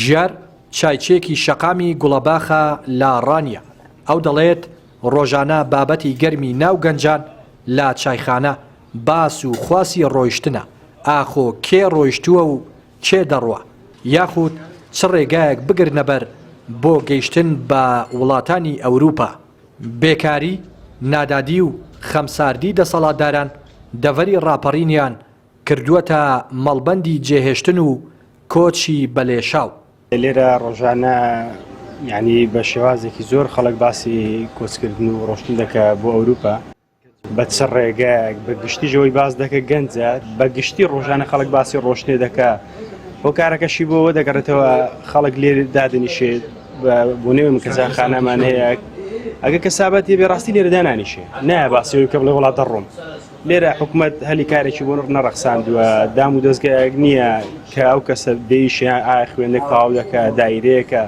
ژیار چایچێکی شەقامی گوڵەباخە لە ڕانیە. ئەو دەڵێت ڕۆژانە بابەتی گەرمی ناو گەنجان لە چایخانە باس و خواسی ڕۆیشتنە، ئاخۆ کێ ڕۆیشتووە و چێ دەڕوە، یاخود چ ڕێگایەک بگرنە بەر بۆ گەیشتن بە وڵاتانی ئەوروپا. بێکاری، نادادی و خەمساردی دەسەڵاتداران دەڤەری ڕاپەڕینیان کردووەتە مەڵبەندی جێهێشتن و کۆچی بەلێشاو. لێرە ڕۆژانە یعنی بە شێوازێکی زۆر خەڵک باسی کۆچکردن و ڕۆشتن دەکە بۆ ئەوروپا بە چ ڕێگایەک بە گشتیژەوەی باز دەکە گەنجە بە گشتی ڕۆژانە خەڵک باسی ڕۆشتنێ دەکە هۆکارەکەشی بۆەوە دەگەڕێتەوە خەڵک لێر دادنیشێت بۆ نێوم کەزانخانەمان هەیە ئەگە کەسابەت بێ ڕاستی لێرە دانانیشێ نایە باسیەوەی کە بڵێ وڵاتە ڕۆم لێرە حکوومەت هەلی کارێکی بۆ نەڕەخساندووە دام و دەستگایەک نییە کە ئەو کەسە دەیشیان ئایا خوێندێک تەواو دەکە دایرەیەکە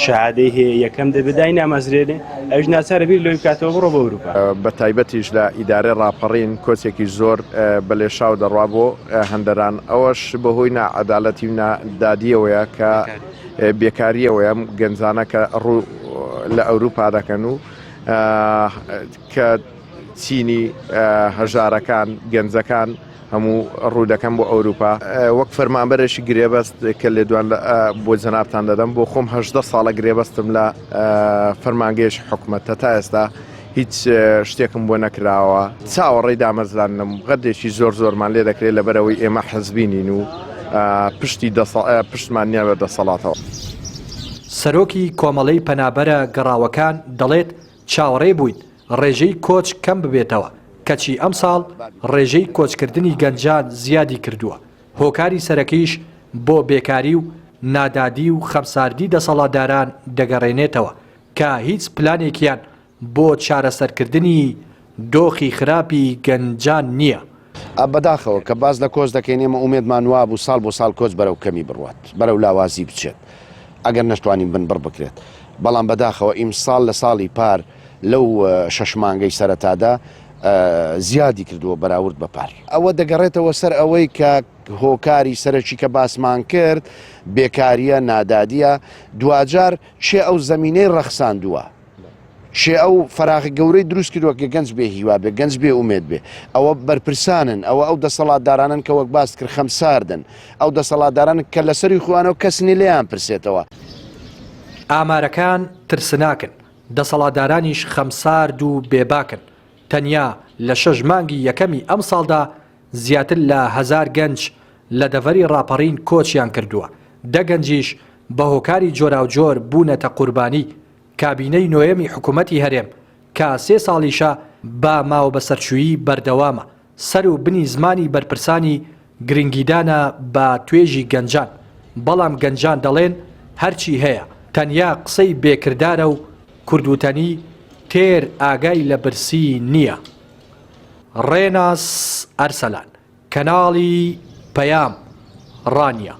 شەهادەی هەیە یەکەم دەبێدای نامەزرێنێ ئەوش ناچارە بیر لەوەی بکاتەوە بڕۆ بە ئەوروپا. بە تایبەتیش لە ئیدارەی ڕاپەڕین کۆچێکی زۆر بەلێشاو دەڕوا بۆ هەندەران ئەوەش بەهۆی نائەداڵەتی و نادادیەوەیە کە بێکاریەوەیە گەنجانە کە ڕوو لە ئەوروپا دەکەن و کە چینی هەژارەکان گەنجەکان هەموو ڕوودەکەم بۆ ئەوروپا. وەک فەرمانبەرێکی گرێبەست کە لێدوان بۆ جەنابتان دەدەم بۆ خۆم 18 ساڵە گرێبەستم لە فەرمانگەیشتی حکوومەتە تا ئێستا هیچ شتێکم بۆ نەکراوە. چاوەڕێی دامەزرانم غەردێکی زۆرمان لێ دەکرێت لەبەرەوەی ئێمە حەزبینین و پشتمان نییە بە دەسەڵاتەوە. سەرۆکی کۆمەڵەی پەنابەرە گەڕاوەکان دەڵێت چاوەڕێ بووین ڕێژەی کۆچ کەم ببێتەوە، کەچی ئەم ساڵ ڕێژەی کۆچکردنی گەنجان زیادی کردووە. هۆکاری سەرەکیش بۆ بێکاری و نادادی و خەمساردی دەسەڵاتداران دەگەڕێنێتەوە کە هیچ پلانێکیان بۆ چارەسەرکردنی دۆخی خراپی گەنجان نییە. بەداخەوە کە باز لە کۆچ دەکەین ئێمە ئومێدمان وا بوو ساڵ بۆ ساڵ کۆچ بەرەو کەمی بڕوات بەرەو لاوازی بچێت ئەگەر نەشتوانین بن بڕ بکرێت. بەڵام بەداخەوە ئیمساڵ لە ساڵی پار لەو 6 مانگەی سەرەتادا زیادی کردووە بەراورد بە پار. ئەوە دەگەڕێتەوە سەر ئەوەی کە هۆکاری سەرەکی کە باسمان کرد بێکاریە نادادیە دوجار چێ ئەو زەمینەی ڕەخساندووە چێ ئەو فەراغی گەورەی دروست کردووە کە گەنج بێ هیوا بێ گەنج بێ ئومێد بێ ئەوە بەرپرسانن ئەوە دەسەڵاتدارانن کە وەک باس کرد خەمساردن ئەو دەسەڵاتداران کە لەسەری خوانەوە کەسنی لێیان پرسێتەوە. ئامارەکان ترسناکن، دەسەڵاتدارانیش خەمسارد و بێباکن. تەنیا لە 6 مانگی یەکەمی ئەم ساڵدا زیاتر لە 1000 گەنج لە دەڤەری ڕاپەڕین کۆچیان کردووە. دەگەنجیش بە هۆکاری جۆراوجۆر بوونەتە قوربانی. کابینەی نۆیەمی حکوومەتی هەرێم کە 3 ساڵیشە با ماوە بەسەرچوویی بەردەوامە سەر و بنی زمانی بەرپرسانی گرنگیدانە بە توێژی گەنجان. بەڵام گەنجان دەڵێن هەرچی هەیە تەنیا قسەی بێکردارە و کوردوتەنی تێر ئاگای لە برسی نییە. ڕێناس ئەرسەلان، کەناڵی پەیام، ڕانیە.